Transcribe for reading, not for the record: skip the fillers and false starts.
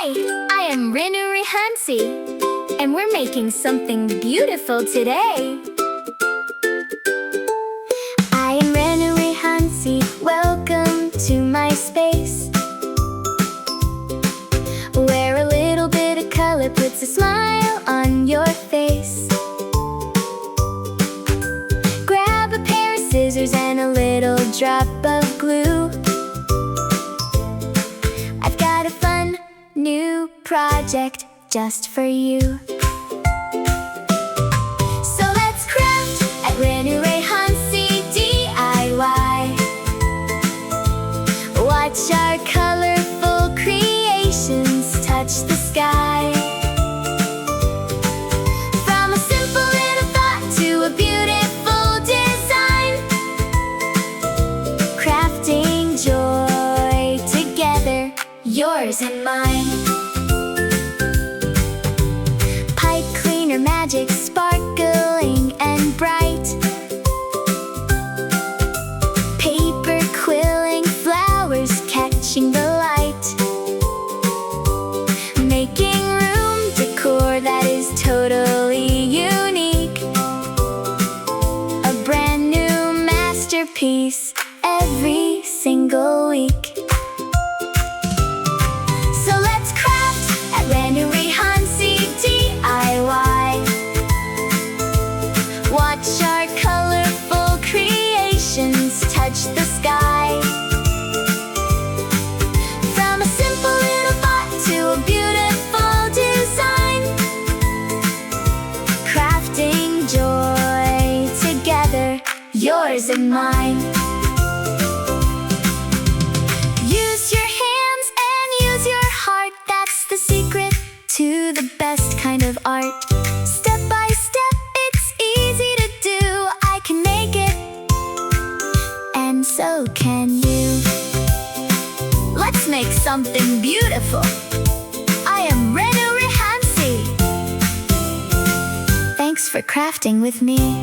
Hi, I am Renu Rehansi, and we're making something beautiful today. I am Renu Rehansi, welcome to my space, where a little bit of color puts a smile on your face. Grab a pair of scissors and a little drop of glue. I've got a fun new project just for you. So let's craft at Renu Rehansi DIY. Watch our colorful creations touch the sky. From a simple little thought to a beautiful design, crafting joy together, yours and mine. Pipe cleaner magic sparkling and bright, paper quilling flowers catching the light, making room decor that is totally unique. A brand new masterpiece every single week. So let's craft at Renu Rehansi DIY. Watch our colorful creations touch the sky. From a simple little thought to a beautiful design, crafting joy together, yours and mine. Use your hands and use your heart, that's the secret to the best kind of art. Step by step, it's easy to do. I can make it, and so can you. Let's make something beautiful. I am Renu Rehansi. Thanks for crafting with me.